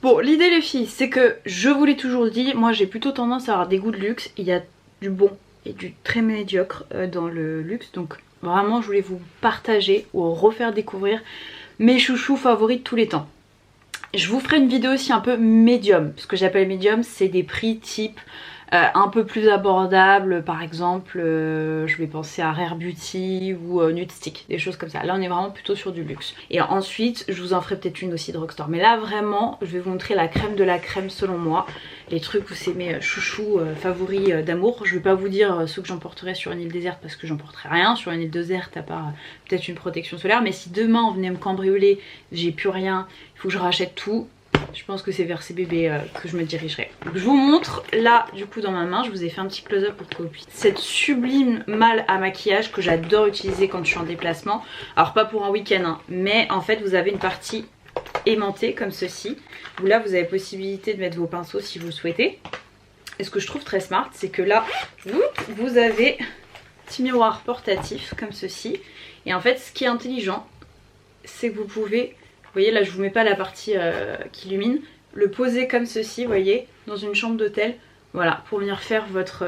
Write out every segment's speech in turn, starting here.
Bon, l'idée les filles, c'est que je vous l'ai toujours dit, moi j'ai plutôt tendance à avoir des goûts de luxe. Il y a du bon et du très médiocre dans le luxe. Donc vraiment je voulais vous partager ou refaire découvrir mes chouchous favoris de tous les temps. Je vous ferai une vidéo aussi un peu médium. Ce que j'appelle médium, c'est des prix type un peu plus abordables. Par exemple, je vais penser à Rare Beauty ou Nude Stick, des choses comme ça. Là on est vraiment plutôt sur du luxe. Et ensuite je vous en ferai peut-être une aussi de Drugstore. Mais là vraiment je vais vous montrer la crème de la crème selon moi. Les trucs où c'est mes chouchous favoris d'amour. Je vais pas vous dire ceux que j'emporterai sur une île déserte parce que j'emporterai rien sur une île déserte à part peut-être une protection solaire. Mais si demain on venait me cambrioler, j'ai plus rien, il faut que je rachète tout, je pense que c'est vers ces bébés que je me dirigerai. Donc je vous montre là du coup dans ma main, je vous ai fait un petit close-up pour que vous puissiez. Cette sublime malle à maquillage que j'adore utiliser quand je suis en déplacement. Alors pas pour un week-end hein, mais en fait vous avez une partie aimantée comme ceci. Où là vous avez possibilité de mettre vos pinceaux si vous le souhaitez. Et ce que je trouve très smart c'est que là vous avez un petit miroir portatif comme ceci. Et en fait ce qui est intelligent c'est que vous pouvez... Vous voyez là je vous mets pas la partie qui illumine, le poser comme ceci, vous voyez, dans une chambre d'hôtel, voilà, pour venir faire votre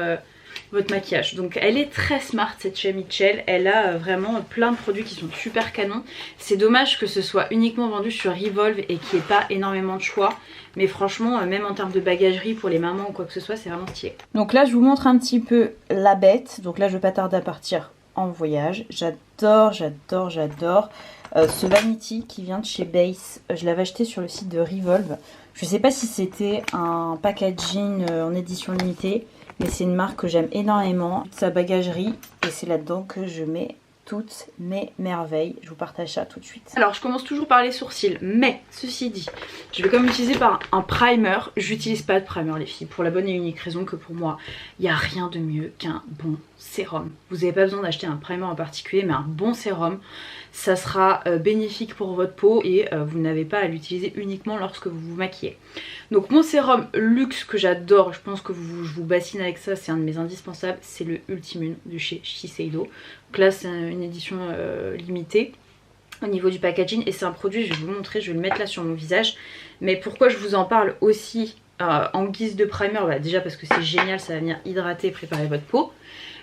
maquillage. Donc elle est très smart cette chez Mitchell, elle a vraiment plein de produits qui sont super canons. C'est dommage que ce soit uniquement vendu sur Revolve et qu'il n'y ait pas énormément de choix. Mais franchement, même en termes de bagagerie pour les mamans ou quoi que ce soit, c'est vraiment stylé. Donc là je vous montre un petit peu la bête, donc là je vais pas tarder à partir en voyage. J'adore, j'adore, j'adore. Ce Vanity qui vient de chez Base, je l'avais acheté sur le site de Revolve. Je sais pas si c'était un packaging en édition limitée, mais c'est une marque que j'aime énormément. Sa bagagerie, et c'est là-dedans que je mets toutes mes merveilles. Je vous partage ça tout de suite. Alors je commence toujours par les sourcils, mais ceci dit, je vais quand même utiliser par un primer. J'utilise pas de primer les filles, pour la bonne et unique raison que pour moi, il n'y a rien de mieux qu'un bon sérum. Vous n'avez pas besoin d'acheter un primer en particulier, mais un bon sérum, ça sera bénéfique pour votre peau et vous n'avez pas à l'utiliser uniquement lorsque vous vous maquillez. Donc mon sérum luxe que j'adore, je pense que je vous bassine avec ça, c'est un de mes indispensables, c'est le Ultimune de chez Shiseido. Donc là c'est une édition limitée au niveau du packaging et c'est un produit, je vais vous montrer, je vais le mettre là sur mon visage. Mais pourquoi je vous en parle aussi en guise de primer, bah, déjà parce que c'est génial, ça va venir hydrater et préparer votre peau.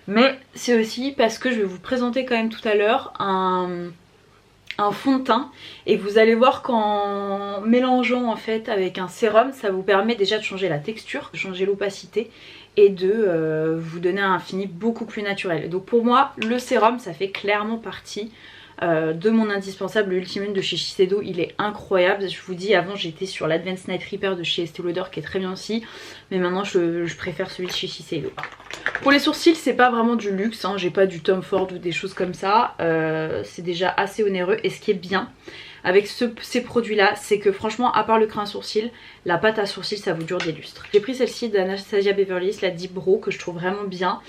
Mais c'est aussi parce que je vais vous présenter quand même tout à l'heure un fond de teint et vous allez voir qu'en mélangeant en fait avec un sérum, ça vous permet déjà de changer la texture, de changer l'opacité et de vous donner un fini beaucoup plus naturel. Donc pour moi le sérum ça fait clairement partie de mon indispensable. Ultimate de chez Shiseido, il est incroyable. Je vous dis, avant j'étais sur l'Advanced Night Repair de chez Estée Lauder qui est très bien aussi, mais maintenant je préfère celui de chez Shiseido. Pour les sourcils c'est pas vraiment du luxe hein. J'ai pas du Tom Ford ou des choses comme ça, c'est déjà assez onéreux. Et ce qui est bien avec ces produits là, c'est que franchement à part le crin sourcil, la pâte à sourcils ça vous dure des lustres. J'ai pris celle-ci d'Anastasia Beverly Hills, la Deep Brow, que je trouve vraiment bien.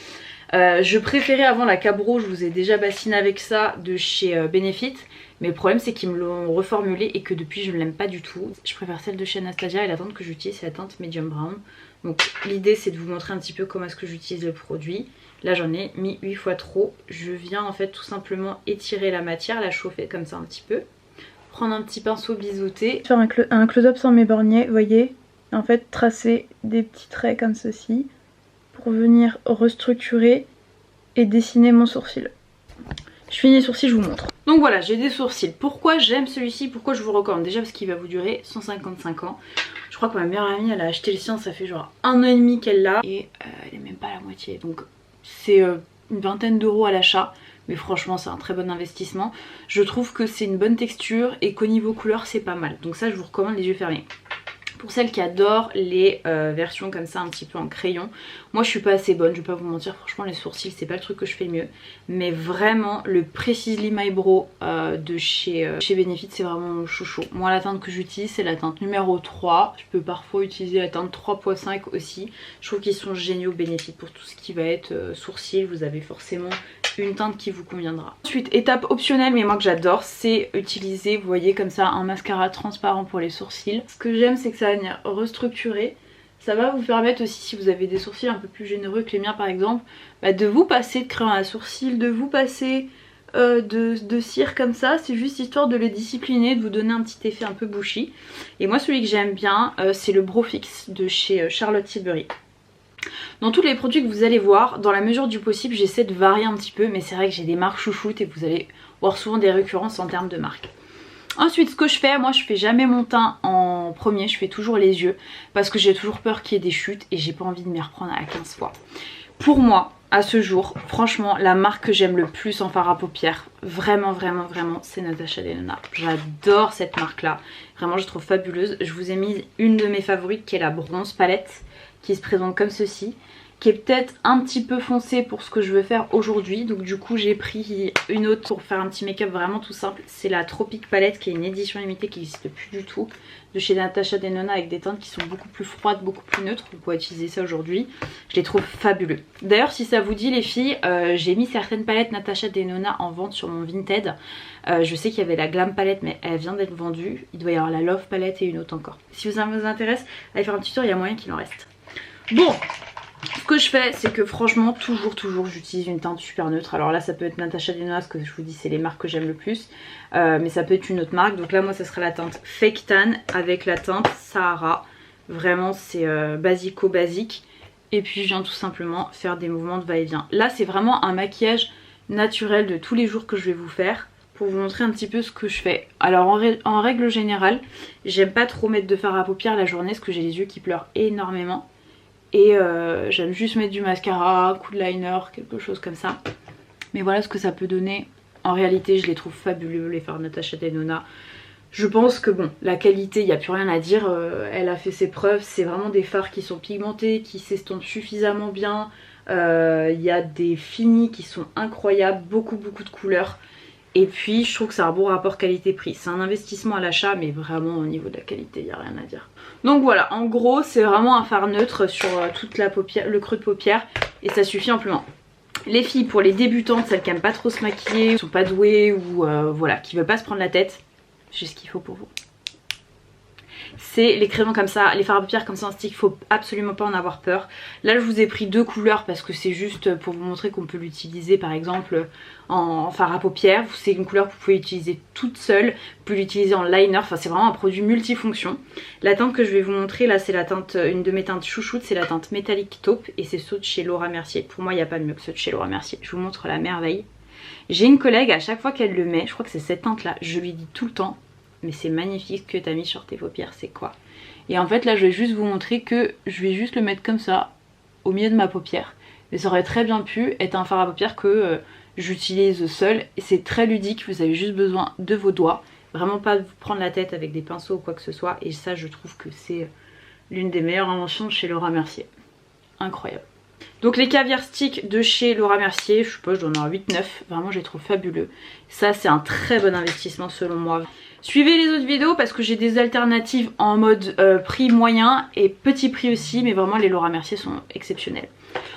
Je préférais avant la Cabro, je vous ai déjà bassiné avec ça de chez Benefit. Mais le problème c'est qu'ils me l'ont reformulé et que depuis je ne l'aime pas du tout. Je préfère celle de chez Anastasia et la teinte que j'utilise c'est la teinte Medium Brown. Donc l'idée c'est de vous montrer un petit peu comment est-ce que j'utilise le produit. Là j'en ai mis 8 fois trop. Je viens en fait tout simplement étirer la matière, la chauffer comme ça un petit peu. Prendre un petit pinceau biseauté. Faire un close-up sans mes borniers, vous voyez. En fait tracer des petits traits comme ceci. Pour venir restructurer et dessiner mon sourcil. Je finis les sourcils, je vous montre. Donc voilà, j'ai des sourcils. Pourquoi j'aime celui-ci, pourquoi je vous recommande? Déjà parce qu'il va vous durer 155 ans. Je crois que ma meilleure amie elle a acheté le sien, ça fait genre 1 an et demi qu'elle l'a. Et elle est même pas à la moitié. Donc c'est une vingtaine d'euros à l'achat. Mais franchement c'est un très bon investissement. Je trouve que c'est une bonne texture et qu'au niveau couleur c'est pas mal. Donc ça je vous recommande les yeux fermés. Pour celles qui adorent les versions comme ça un petit peu en crayon, moi je suis pas assez bonne, je vais pas vous mentir, franchement les sourcils c'est pas le truc que je fais le mieux. Mais vraiment le Precisely My Brow de chez Benefit c'est vraiment mon chouchou. Moi la teinte que j'utilise c'est la teinte numéro 3, je peux parfois utiliser la teinte 3.5 aussi. Je trouve qu'ils sont géniaux Benefit pour tout ce qui va être sourcils, vous avez forcément une teinte qui vous conviendra. Ensuite étape optionnelle mais moi que j'adore c'est utiliser, vous voyez comme ça, un mascara transparent pour les sourcils. Ce que j'aime c'est que ça va venir restructurer, ça va vous permettre aussi si vous avez des sourcils un peu plus généreux que les miens par exemple, bah, de vous passer de crayon à sourcils, de vous passer de cire comme ça, c'est juste histoire de le discipliner, de vous donner un petit effet un peu bushy. Et moi celui que j'aime bien c'est le Brow Fix de chez Charlotte Tilbury. Dans tous les produits que vous allez voir, dans la mesure du possible j'essaie de varier un petit peu, mais c'est vrai que j'ai des marques chouchoutes et vous allez voir souvent des récurrences en termes de marques. Ensuite ce que je fais, moi je fais jamais mon teint en premier, je fais toujours les yeux parce que j'ai toujours peur qu'il y ait des chutes et j'ai pas envie de m'y reprendre à 15 fois. Pour moi, à ce jour, franchement la marque que j'aime le plus en fard à paupières, vraiment c'est Natasha Denona. J'adore cette marque là, vraiment je trouve fabuleuse. Je vous ai mis une de mes favorites qui est la bronze palette, qui se présente comme ceci, qui est peut-être un petit peu foncée pour ce que je veux faire aujourd'hui. Donc du coup j'ai pris une autre pour faire un petit make-up vraiment tout simple. C'est la Tropic Palette qui est une édition limitée qui n'existe plus du tout, de chez Natasha Denona, avec des teintes qui sont beaucoup plus froides, beaucoup plus neutres. Vous pouvez utiliser ça aujourd'hui, je les trouve fabuleux. D'ailleurs si ça vous dit les filles, j'ai mis certaines palettes Natasha Denona en vente sur mon Vinted. Je sais qu'il y avait la Glam Palette mais elle vient d'être vendue. Il doit y avoir la Love Palette et une autre encore. Si ça vous intéresse, allez faire un petit tour, il y a moyen qu'il en reste. Bon, ce que je fais c'est que franchement toujours j'utilise une teinte super neutre. Alors là ça peut être Natasha Denona, parce que je vous dis c'est les marques que j'aime le plus, mais ça peut être une autre marque. Donc là moi ça sera la teinte Fake Tan avec la teinte Sahara. Vraiment c'est basico basique. Et puis je viens tout simplement faire des mouvements de va-et-vient. Là c'est vraiment un maquillage naturel de tous les jours que je vais vous faire, pour vous montrer un petit peu ce que je fais. Alors en règle générale j'aime pas trop mettre de fard à paupières la journée parce que j'ai les yeux qui pleurent énormément. Et j'aime juste mettre du mascara, un coup de liner, quelque chose comme ça. Mais voilà ce que ça peut donner. En réalité je les trouve fabuleux les fards Natasha Denona. Je pense que bon, la qualité, il n'y a plus rien à dire, elle a fait ses preuves. C'est vraiment des fards qui sont pigmentés, qui s'estompent suffisamment bien. Il y a des finis qui sont incroyables, beaucoup de couleurs. Et puis je trouve que c'est un bon rapport qualité-prix. C'est un investissement à l'achat, mais vraiment au niveau de la qualité il n'y a rien à dire. Donc voilà, en gros c'est vraiment un fard neutre sur toute la paupière, le creux de paupière, et ça suffit amplement. Les filles, pour les débutantes, celles qui n'aiment pas trop se maquiller, qui sont pas douées ou voilà, qui veulent pas se prendre la tête, j'ai ce qu'il faut pour vous. C'est les crayons comme ça, les fards à paupières comme ça en stick, faut absolument pas en avoir peur. Là je vous ai pris deux couleurs parce que c'est juste pour vous montrer qu'on peut l'utiliser par exemple en fard à paupières. C'est une couleur que vous pouvez utiliser toute seule, vous pouvez l'utiliser en liner, enfin c'est vraiment un produit multifonction. La teinte que je vais vous montrer là c'est la teinte, une de mes teintes chouchoutes, c'est la teinte Metallic Taupe et c'est ceux de chez Laura Mercier. Pour moi il n'y a pas mieux que ceux de chez Laura Mercier, je vous montre la merveille. J'ai une collègue, à chaque fois qu'elle le met, je crois que c'est cette teinte là, je lui dis tout le temps: mais c'est magnifique ce que t'as mis sur tes paupières, c'est quoi? Et en fait là je vais juste vous montrer que je vais juste le mettre comme ça au milieu de ma paupière. Mais ça aurait très bien pu être un fard à paupières que j'utilise seul. Et c'est très ludique, vous avez juste besoin de vos doigts. Vraiment pas de vous prendre la tête avec des pinceaux ou quoi que ce soit. Et ça je trouve que c'est l'une des meilleures inventions de chez Laura Mercier. Incroyable. Donc les caviar sticks de chez Laura Mercier, je sais pas, je dois en avoir 8-9, vraiment je les trouve fabuleux. Ça c'est un très bon investissement selon moi. Suivez les autres vidéos parce que j'ai des alternatives en mode prix moyen et petit prix aussi, mais vraiment les Laura Mercier sont exceptionnels.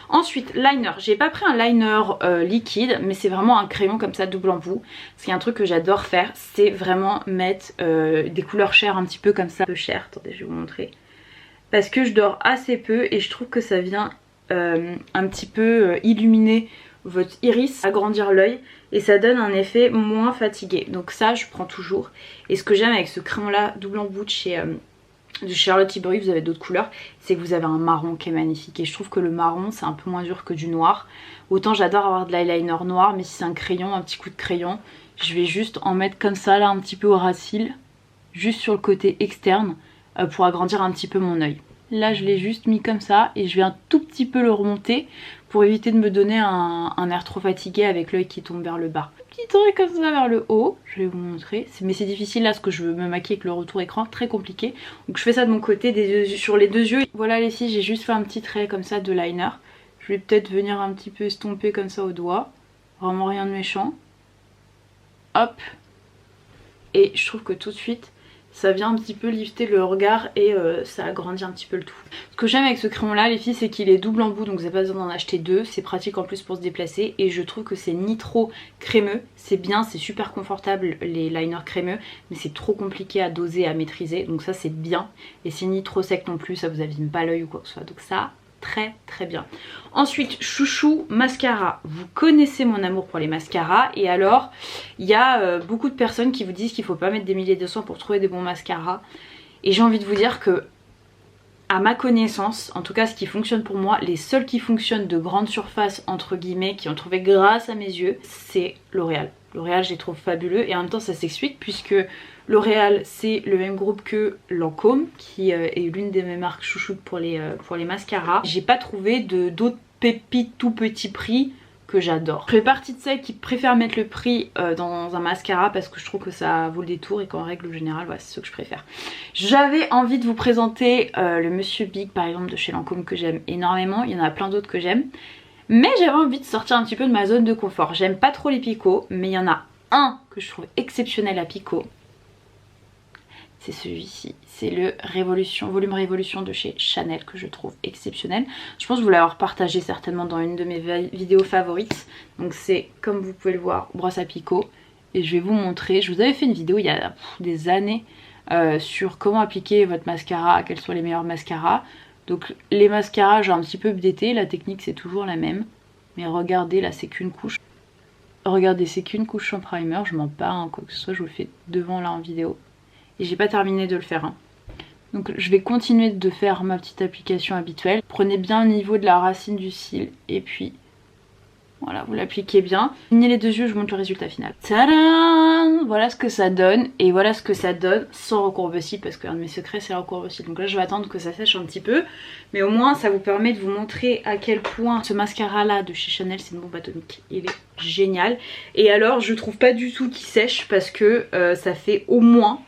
Ensuite, liner. J'ai pas pris un liner liquide, mais c'est vraiment un crayon comme ça double embout. Parce qu'il y a un truc que j'adore faire, c'est vraiment mettre des couleurs chères un petit peu comme ça, un peu chères. Attendez, je vais vous montrer. Parce que je dors assez peu et je trouve que ça vient un petit peu illuminer votre iris, agrandir l'œil et ça donne un effet moins fatigué. Donc ça je prends toujours. Et ce que j'aime avec ce crayon là double embout de chez Charlotte Tilbury, vous avez d'autres couleurs, c'est que vous avez un marron qui est magnifique. Et je trouve que le marron c'est un peu moins dur que du noir. Autant j'adore avoir de l'eyeliner noir, mais si c'est un crayon, un petit coup de crayon, je vais juste en mettre comme ça là un petit peu au ras de cils, juste sur le côté externe pour agrandir un petit peu mon œil. Là je l'ai juste mis comme ça et je vais un tout petit peu le remonter pour éviter de me donner un air trop fatigué avec l'œil qui tombe vers le bas. Petit truc comme ça vers le haut, je vais vous montrer. Mais c'est difficile là parce que je veux me maquiller avec le retour écran, très compliqué. Donc je fais ça de mon côté, sur les deux yeux. Voilà les filles, j'ai juste fait un petit trait comme ça de liner. Je vais peut-être venir un petit peu estomper comme ça au doigt. Vraiment rien de méchant. Hop. Et je trouve que tout de suite ça vient un petit peu lifter le regard et ça agrandit un petit peu le tout. Ce que j'aime avec ce crayon là les filles, c'est qu'il est double embout, donc vous n'avez pas besoin d'en acheter deux. C'est pratique en plus pour se déplacer et je trouve que c'est ni trop crémeux. C'est bien, c'est super confortable les liners crémeux, mais c'est trop compliqué à doser, à maîtriser, donc ça c'est bien. Et c'est ni trop sec non plus, ça vous abîme pas l'œil ou quoi que ce soit, donc ça très très bien. Ensuite, chouchou mascara. Vous connaissez mon amour pour les mascaras. Et alors, il y a beaucoup de personnes qui vous disent qu'il ne faut pas mettre des milliers de soins pour trouver des bons mascaras. Et j'ai envie de vous dire que, à ma connaissance, en tout cas ce qui fonctionne pour moi, les seuls qui fonctionnent de grande surface entre guillemets, qui ont trouvé grâce à mes yeux, c'est L'Oréal. L'Oréal je les trouve fabuleux et en même temps ça s'explique puisque L'Oréal c'est le même groupe que Lancôme qui est l'une de mes marques chouchoutes pour les mascaras. J'ai pas trouvé d'autres pépites tout petit prix que j'adore. Je fais partie de celles qui préfèrent mettre le prix dans un mascara parce que je trouve que ça vaut le détour et qu'en règle générale voilà, c'est ce que je préfère. J'avais envie de vous présenter le Monsieur Big par exemple de chez Lancôme que j'aime énormément, il y en a plein d'autres que j'aime. Mais j'avais envie de sortir un petit peu de ma zone de confort. J'aime pas trop les picots mais il y en a un que je trouve exceptionnel à picot. C'est celui-ci, c'est le Volume Révolution de chez Chanel que je trouve exceptionnel. Je pense que vous l'avez partagé certainement dans une de mes vidéos favorites. Donc c'est, comme vous pouvez le voir, brosse à picot. Et je vais vous montrer, je vous avais fait une vidéo il y a des années sur comment appliquer votre mascara, quels sont les meilleurs mascaras. Donc les mascaras j'ai un petit peu updaté, la technique c'est toujours la même. Mais regardez là c'est qu'une couche. Regardez c'est qu'une couche sans primer, je mens pas hein, quoi que ce soit, je vous le fais devant là en vidéo. Et j'ai pas terminé de le faire. Hein. Donc je vais continuer de faire ma petite application habituelle. Prenez bien le niveau de la racine du cil et puis voilà, vous l'appliquez bien. Lignez les deux yeux, je vous montre le résultat final. Tadam! Voilà ce que ça donne et voilà ce que ça donne sans recourbe-cils parce qu'un de mes secrets c'est la recourbe-cils. Donc là je vais attendre que ça sèche un petit peu. Mais au moins ça vous permet de vous montrer à quel point ce mascara là de chez Chanel c'est une bombe atomique. Il est génial. Et alors je trouve pas du tout qu'il sèche parce que ça fait au moins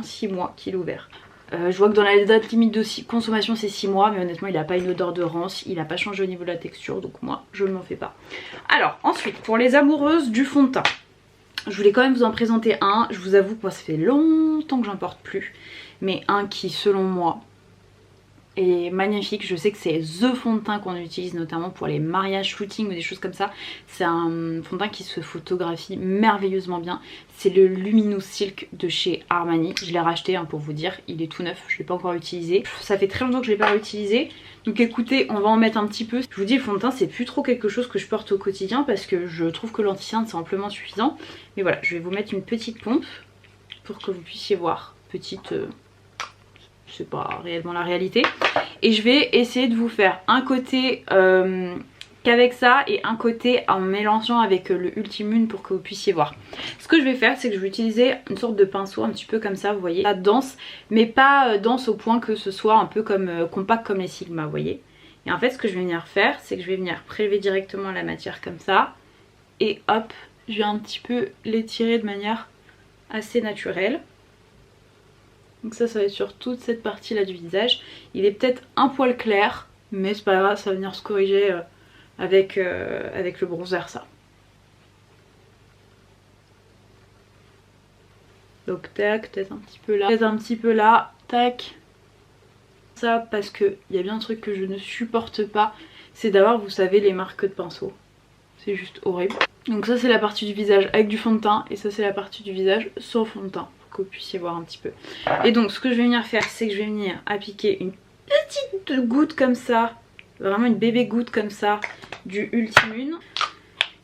6 mois qu'il est ouvert. Je vois que dans la date limite de consommation c'est 6 mois mais honnêtement il n'a pas une odeur de rance, il n'a pas changé au niveau de la texture donc moi je ne m'en fais pas. Alors ensuite pour les amoureuses du fond de teint, je voulais quand même vous en présenter un, je vous avoue que moi ça fait longtemps que j'en porte plus, mais un qui selon moi est magnifique. Je sais que c'est the fond de teint qu'on utilise notamment pour les mariages, shootings ou des choses comme ça. C'est un fond de teint qui se photographie merveilleusement bien. C'est le Luminous Silk de chez Armani. Je l'ai racheté hein, pour vous dire, il est tout neuf, je ne l'ai pas encore utilisé. Ça fait très longtemps que je ne l'ai pas réutilisé. Donc écoutez, on va en mettre un petit peu. Je vous dis le fond de teint c'est plus trop quelque chose que je porte au quotidien parce que je trouve que l'anti-cerne c'est amplement suffisant. Mais voilà, je vais vous mettre une petite pompe pour que vous puissiez voir. Petite... c'est pas réellement la réalité. Et je vais essayer de vous faire un côté qu'avec ça et un côté en mélangeant avec le Ultimune pour que vous puissiez voir. Ce que je vais faire c'est que je vais utiliser une sorte de pinceau un petit peu comme ça, vous voyez, pas dense mais pas dense au point que ce soit un peu comme compact comme les Sigma, vous voyez. Et en fait ce que je vais venir faire c'est que je vais venir prélever directement la matière comme ça et hop je vais un petit peu l'étirer de manière assez naturelle. Donc ça va être sur toute cette partie là du visage. Il est peut-être un poil clair mais c'est pas grave, ça va venir se corriger avec le bronzer ça. Donc tac, peut-être un petit peu là, peut-être un petit peu là, tac. Ça parce que il y a bien un truc que je ne supporte pas, c'est d'avoir, vous savez, les marques de pinceau. C'est juste horrible. Donc ça c'est la partie du visage avec du fond de teint et ça c'est la partie du visage sans fond de teint. Que vous puissiez voir un petit peu. Et donc ce que je vais venir faire c'est que je vais venir appliquer une petite goutte comme ça, vraiment une bébé goutte comme ça du Ultimune.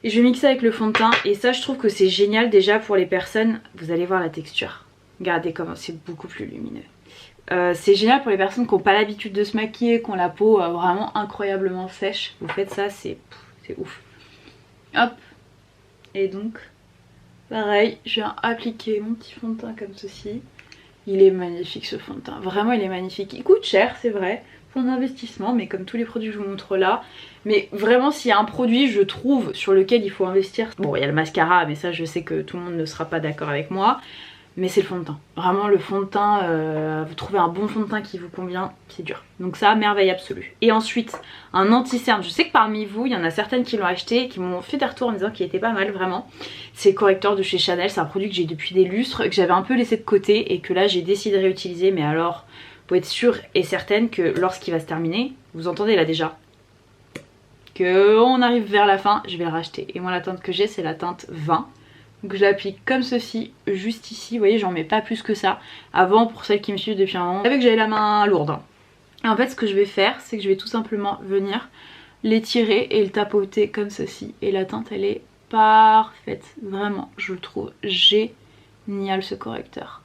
Et je vais mixer avec le fond de teint et ça je trouve que c'est génial déjà pour les personnes, vous allez voir la texture. Regardez comment c'est beaucoup plus lumineux. C'est génial pour les personnes qui n'ont pas l'habitude de se maquiller, qui ont la peau vraiment incroyablement sèche. Vous faites ça, c'est ouf. Hop. Et donc... pareil, je viens appliquer mon petit fond de teint comme ceci. Il est magnifique ce fond de teint, vraiment il est magnifique. Il coûte cher c'est vrai, pour un investissement, mais comme tous les produits que je vous montre là. Mais vraiment s'il y a un produit je trouve sur lequel il faut investir, bon il y a le mascara mais ça je sais que tout le monde ne sera pas d'accord avec moi. Mais c'est le fond de teint, vraiment le fond de teint, vous trouvez un bon fond de teint qui vous convient, c'est dur. Donc ça, merveille absolue. Et ensuite, un anti-cerne, je sais que parmi vous, il y en a certaines qui l'ont acheté et qui m'ont fait des retours en me disant qu'il était pas mal vraiment. C'est le correcteur de chez Chanel, c'est un produit que j'ai depuis des lustres, que j'avais un peu laissé de côté et que là j'ai décidé de réutiliser. Mais alors, pour être sûre et certaine que lorsqu'il va se terminer, vous entendez là déjà, qu'on arrive vers la fin, je vais le racheter. Et moi la teinte que j'ai c'est la teinte 20. Donc je l'applique comme ceci, juste ici, vous voyez j'en mets pas plus que ça. Avant pour celles qui me suivent depuis un moment, je savais que j'avais la main lourde. Hein. Et en fait ce que je vais faire, c'est que je vais tout simplement venir l'étirer et le tapoter comme ceci. Et la teinte elle est parfaite. Vraiment, je le trouve génial ce correcteur.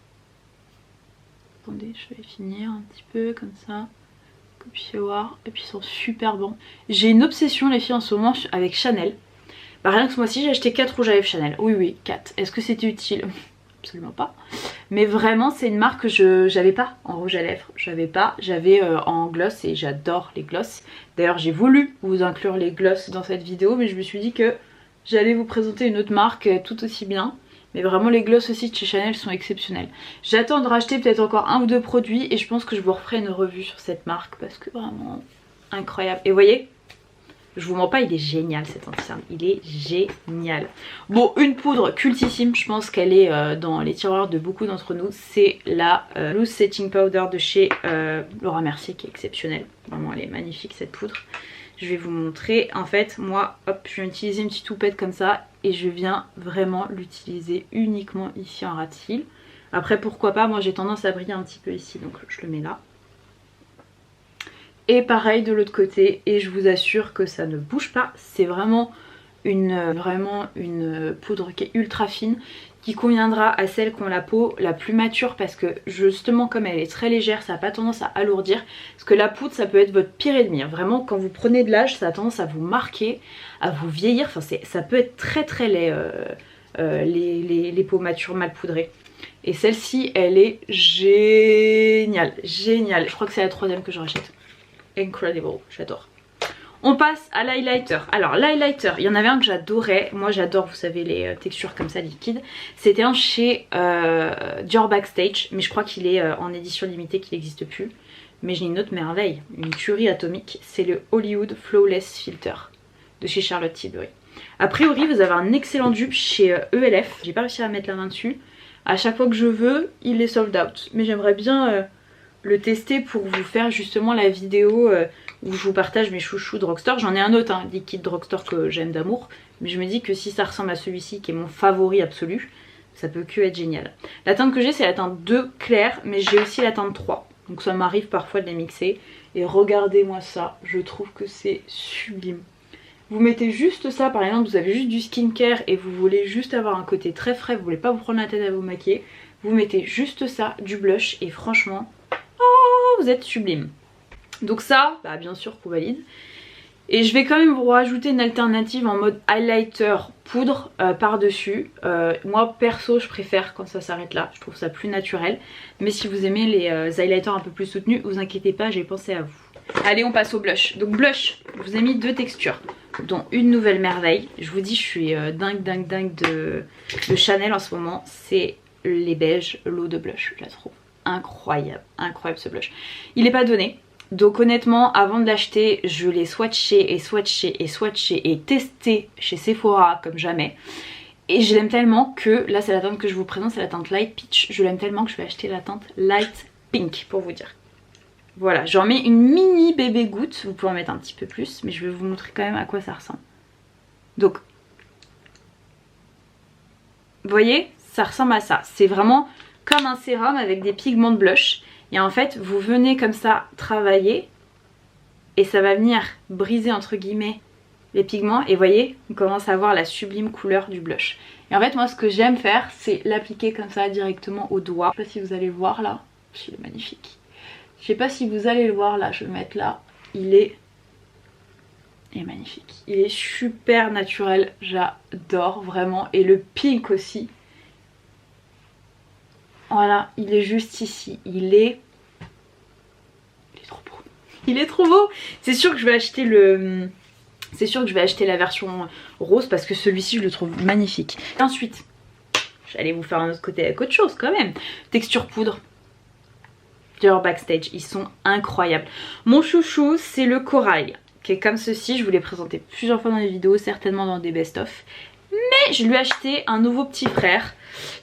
Attendez, je vais finir un petit peu comme ça. Copier voir. Et puis ils sont super bons. J'ai une obsession les filles en ce moment avec Chanel. Bah rien que ce mois-ci j'ai acheté 4 rouges à lèvres Chanel. Oui 4. Est-ce que c'était utile? Absolument pas. Mais vraiment c'est une marque que j'avais pas en rouge à lèvres. J'avais en gloss et j'adore les gloss. D'ailleurs j'ai voulu vous inclure les gloss dans cette vidéo, mais je me suis dit que j'allais vous présenter une autre marque tout aussi bien. Mais vraiment les gloss aussi de chez Chanel sont exceptionnels. J'attends de racheter peut-être encore 1 ou 2 produits et je pense que je vous referai une revue sur cette marque parce que vraiment incroyable. Et vous voyez, je vous mens pas, il est génial cet anti-cerne, il est génial. Bon, une poudre cultissime, je pense qu'elle est dans les tiroirs de beaucoup d'entre nous, c'est la Loose Setting Powder de chez Laura Mercier qui est exceptionnelle. Vraiment elle est magnifique cette poudre. Je vais vous montrer, en fait moi hop je viens utiliser une petite houppette comme ça et je viens vraiment l'utiliser uniquement ici en ras de cils. Après pourquoi pas, moi j'ai tendance à briller un petit peu ici donc je le mets là. Et pareil de l'autre côté et je vous assure que ça ne bouge pas, c'est vraiment une poudre qui est ultra fine, qui conviendra à celles qui ont la peau la plus mature parce que justement comme elle est très légère ça n'a pas tendance à alourdir, parce que la poudre ça peut être votre pire ennemi, vraiment quand vous prenez de l'âge ça a tendance à vous marquer, à vous vieillir, enfin ça peut être très laid les peaux matures mal poudrées. Et celle-ci elle est géniale, je crois que c'est la 3e que je rachète. Incredible, j'adore. On passe à l'highlighter. Alors l'highlighter, il y en avait un que j'adorais. Moi j'adore, vous savez, les textures comme ça liquides. C'était un chez Dior Backstage, mais je crois qu'il est en édition limitée, qu'il n'existe plus. Mais j'ai une autre merveille, une tuerie atomique. C'est le Hollywood Flawless Filter de chez Charlotte Tilbury. A priori vous avez un excellent dupe chez ELF. J'ai pas réussi à mettre la main dessus. À chaque fois que je veux, il est sold out. Mais j'aimerais bien le tester pour vous faire justement la vidéo où je vous partage mes chouchous drugstore. J'en ai un autre, liquide drugstore que j'aime d'amour, mais je me dis que si ça ressemble à celui-ci qui est mon favori absolu, ça peut que être génial. La teinte que j'ai c'est la teinte 2 claire, mais j'ai aussi la teinte 3, donc ça m'arrive parfois de les mixer. Et regardez-moi ça, je trouve que c'est sublime. Vous mettez juste ça, par exemple vous avez juste du skincare et vous voulez juste avoir un côté très frais, vous voulez pas vous prendre la tête à vous maquiller, vous mettez juste ça, du blush et franchement vous êtes sublime. Donc ça, bah bien sûr qu'on valide. Et je vais quand même vous rajouter une alternative en mode highlighter poudre par dessus. Moi perso je préfère quand ça s'arrête là, je trouve ça plus naturel. Mais si vous aimez les highlighters un peu plus soutenus, vous inquiétez pas, j'ai pensé à vous. Allez on passe au blush. Donc blush, je vous ai mis 2 textures, dont une nouvelle merveille. Je vous dis je suis dingue de Chanel en ce moment. C'est les beiges, l'eau de blush, je la trouve incroyable ce blush. Il n'est pas donné, donc honnêtement avant de l'acheter je l'ai swatché et testé chez Sephora comme jamais. Et je l'aime tellement que, là c'est la teinte que je vous présente, c'est la teinte Light Peach. Je l'aime tellement que je vais acheter la teinte Light Pink pour vous dire. Voilà, j'en mets une mini bébé goutte, vous pouvez en mettre un petit peu plus, mais je vais vous montrer quand même à quoi ça ressemble. Donc, vous voyez, ça ressemble à ça, c'est vraiment comme un sérum avec des pigments de blush. Et en fait vous venez comme ça travailler et ça va venir briser entre guillemets les pigments. Et vous voyez, on commence à voir la sublime couleur du blush. Et en fait moi ce que j'aime faire c'est l'appliquer comme ça directement au doigt. Je sais pas si vous allez le voir là, il est magnifique. Je sais pas si vous allez le voir là, je vais le mettre là. Il est magnifique, il est super naturel, j'adore vraiment. Et le pink aussi. Voilà, il est juste ici, il est trop beau. Il est trop beau. C'est sûr que je vais acheter la version rose parce que celui-ci je le trouve magnifique. Et ensuite, j'allais vous faire un autre côté avec autre chose quand même. Texture poudre. Dior Backstage, ils sont incroyables. Mon chouchou c'est le corail, qui est comme ceci. Je vous l'ai présenté plusieurs fois dans les vidéos, certainement dans des best-of. Mais je lui ai acheté un nouveau petit frère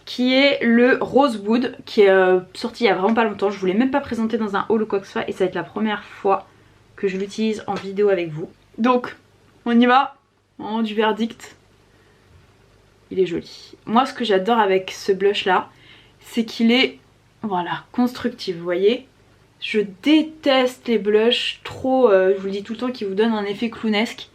qui est le Rosewood, qui est sorti il y a vraiment pas longtemps. Je ne vous l'ai même pas présenté dans un haul ou quoi que ce soit et ça va être la première fois que je l'utilise en vidéo avec vous. Donc on y va, moment du verdict. Il est joli. Moi ce que j'adore avec ce blush là, c'est qu'il est, voilà, constructif, vous voyez. Je déteste les blushs trop, je vous le dis tout le temps, qui vous donnent un effet clownesque.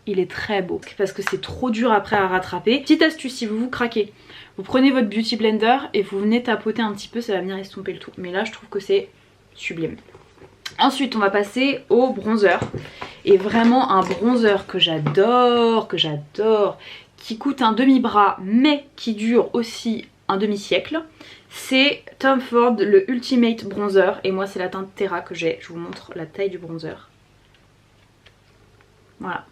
Il est très beau parce que c'est trop dur après à rattraper. Petite astuce, si vous craquez, vous prenez votre Beauty Blender et vous venez tapoter un petit peu, ça va venir estomper le tout. Mais là je trouve que c'est sublime. Ensuite on va passer au bronzer. Et vraiment un bronzer que j'adore, qui coûte un demi-bras mais qui dure aussi un demi-siècle. C'est Tom Ford, le Ultimate Bronzer. Et moi c'est la teinte Terra que j'ai. Je vous montre la taille du bronzer. Voilà.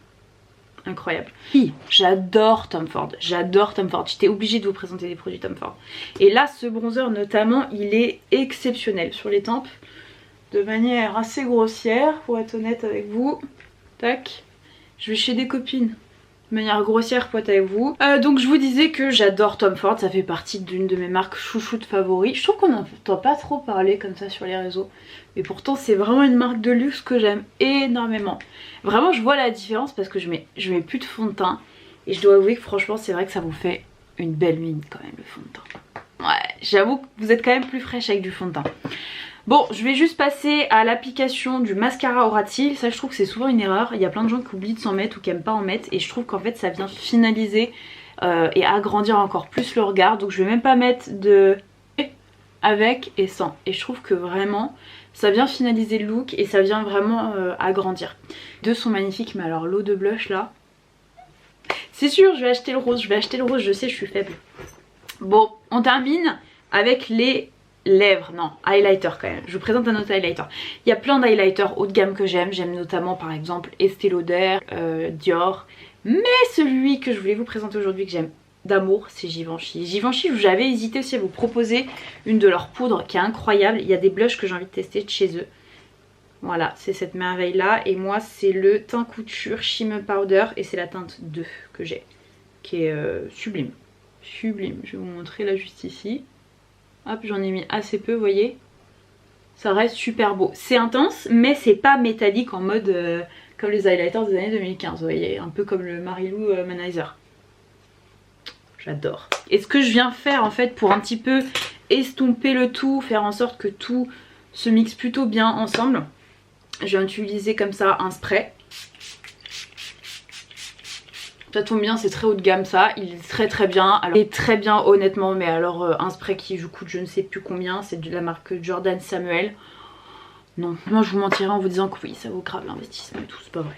Incroyable. Oui, j'adore Tom Ford. J'étais obligée de vous présenter des produits Tom Ford. Et là, ce bronzer notamment, il est exceptionnel sur les tempes. De manière assez grossière, pour être honnête avec vous. Tac. Je vais chez des copines. De manière grossière pour être avec vous. Donc je vous disais que j'adore Tom Ford. Ça fait partie d'une de mes marques chouchoutes favoris. Je trouve qu'on n'entend pas trop parler comme ça sur les réseaux. Mais pourtant c'est vraiment une marque de luxe que j'aime énormément. Vraiment je vois la différence parce que je mets plus de fond de teint. Et je dois avouer que franchement c'est vrai que ça vous fait une belle mine quand même le fond de teint. Ouais, j'avoue que vous êtes quand même plus fraîche avec du fond de teint. Bon, je vais juste passer à l'application du mascara Aura de cils. Ça je trouve que c'est souvent une erreur. Il y a plein de gens qui oublient de s'en mettre ou qui n'aiment pas en mettre. Et je trouve qu'en fait ça vient finaliser et agrandir encore plus le regard. Donc je vais même pas mettre de avec et sans. Et je trouve que vraiment ça vient finaliser le look et ça vient vraiment agrandir. Les deux sont magnifiques, mais alors l'eau de blush là... C'est sûr, je vais acheter le rose, je sais, je suis faible. Bon, on termine avec les... lèvres, non, highlighter quand même. Je vous présente un autre highlighter. Il y a plein d'highlighters haut de gamme que j'aime. J'aime notamment par exemple Estée Lauder, Dior. Mais celui que je voulais vous présenter aujourd'hui que j'aime d'amour, c'est Givenchy. Givenchy, j'avais hésité aussi à vous proposer une de leurs poudres qui est incroyable. Il y a des blushs que j'ai envie de tester de chez eux. Voilà, c'est cette merveille là. Et moi c'est le teint couture Shimmer Powder et c'est la teinte 2 que j'ai. Qui est sublime. Sublime, je vais vous montrer là juste ici. Hop, j'en ai mis assez peu, vous voyez. Ça reste super beau. C'est intense, mais c'est pas métallique en mode comme les highlighters des années 2015, vous voyez. Un peu comme le Marilou Manizer. J'adore. Et ce que je viens faire en fait pour un petit peu estomper le tout, faire en sorte que tout se mixe plutôt bien ensemble, je viens utiliser comme ça un spray. Ça tombe bien, c'est très haut de gamme ça, il est très bien. Alors, il est très bien honnêtement, mais alors un spray qui vous coûte je ne sais plus combien, c'est de la marque Jordan Samuel. Non, moi je vous mentirais en vous disant que oui, ça vaut grave l'investissement et tout, c'est pas vrai.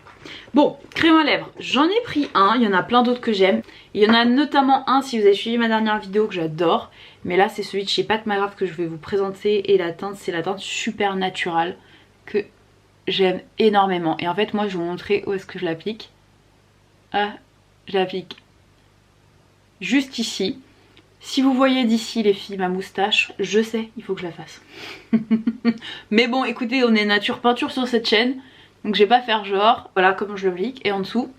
Bon, crème à lèvres, j'en ai pris un, il y en a plein d'autres que j'aime. Il y en a notamment un, si vous avez suivi ma dernière vidéo, que j'adore. Mais là c'est celui de chez Pat McGrath que je vais vous présenter. Et la teinte, c'est la teinte Supernatural que j'aime énormément. Et en fait moi je vais vous montrer où est-ce que je l'applique. Ah, je l'applique juste ici. Si vous voyez d'ici les filles ma moustache, je sais, il faut que je la fasse. Mais bon écoutez, on est nature peinture sur cette chaîne, donc je vais pas faire genre. Voilà comment je l'applique. Et en dessous,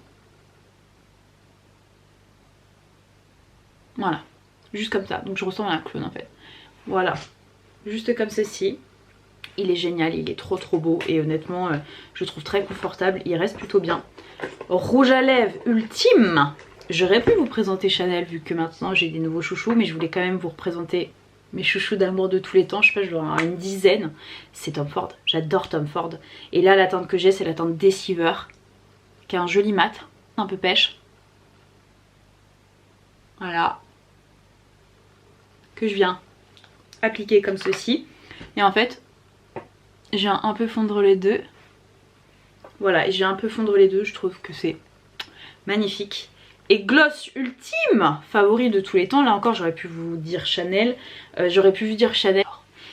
voilà, juste comme ça. Donc je ressemble à un clown en fait. Voilà, juste comme ceci. Il est génial, il est trop beau. Et honnêtement je le trouve très confortable. Il reste plutôt bien. Rouge à lèvres ultime. J'aurais pu vous présenter Chanel vu que maintenant j'ai des nouveaux chouchous, mais je voulais quand même vous représenter mes chouchous d'amour de tous les temps. Je sais pas, je dois en avoir une dizaine. C'est Tom Ford, j'adore Tom Ford. Et là la teinte que j'ai c'est la teinte Deceiver, qui a un joli mat, un peu pêche. Voilà. Que je viens appliquer comme ceci. Et en fait, je viens un peu fondre les deux. Voilà, et j'ai un peu fondre les deux, je trouve que c'est magnifique. Et gloss ultime, favori de tous les temps. Là encore j'aurais pu vous dire Chanel, j'aurais pu vous dire Chanel.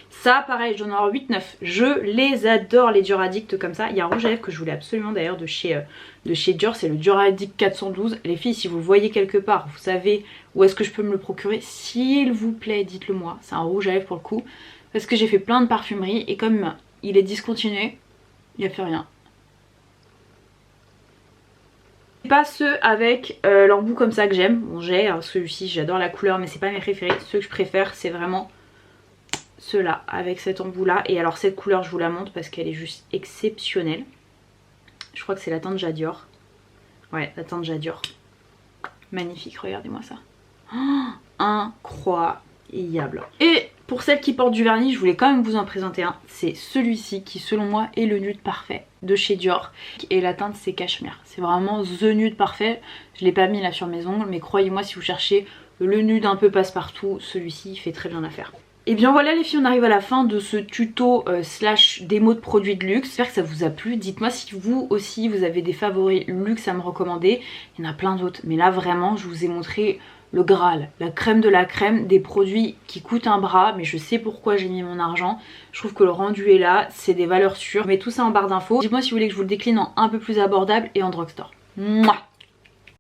Ça pareil, je dois en avoir 8-9. Je les adore les Dior Addict comme ça. Il y a un rouge à lèvres que je voulais absolument d'ailleurs de chez Dior, c'est le Dior Addict 412. Les filles, si vous le voyez quelque part, vous savez où est-ce que je peux me le procurer, s'il vous plaît dites-le moi. C'est un rouge à lèvres pour le coup, parce que j'ai fait plein de parfumeries et comme il est discontinué, il n'y a plus rien. Pas ceux avec l'embout comme ça que j'aime. Bon, j'ai celui-ci, j'adore la couleur, mais c'est pas mes préférés. Ceux que je préfère, c'est vraiment ceux-là, avec cet embout là. Et alors cette couleur, je vous la montre parce qu'elle est juste exceptionnelle. Je crois que c'est la teinte Jadior. Ouais, la teinte Jadior. Magnifique, regardez-moi ça. Oh, incroyable. Et Pour celles qui portent du vernis, je voulais quand même vous en présenter un. C'est celui-ci qui selon moi est le nude parfait de chez Dior. Et la teinte c'est cachemire. C'est vraiment the nude parfait. Je l'ai pas mis là sur mes ongles, mais croyez-moi si vous cherchez le nude un peu passe-partout, celui-ci fait très bien l'affaire. Et bien voilà les filles, on arrive à la fin de ce tuto slash démo de produits de luxe. J'espère que ça vous a plu. Dites-moi si vous aussi vous avez des favoris luxe à me recommander. Il y en a plein d'autres, mais là vraiment je vous ai montré le Graal, la crème de la crème, des produits qui coûtent un bras, mais je sais pourquoi j'ai mis mon argent. Je trouve que le rendu est là, c'est des valeurs sûres. Je mets tout ça en barre d'infos. Dites-moi si vous voulez que je vous le décline en un peu plus abordable et en drugstore. Mouah.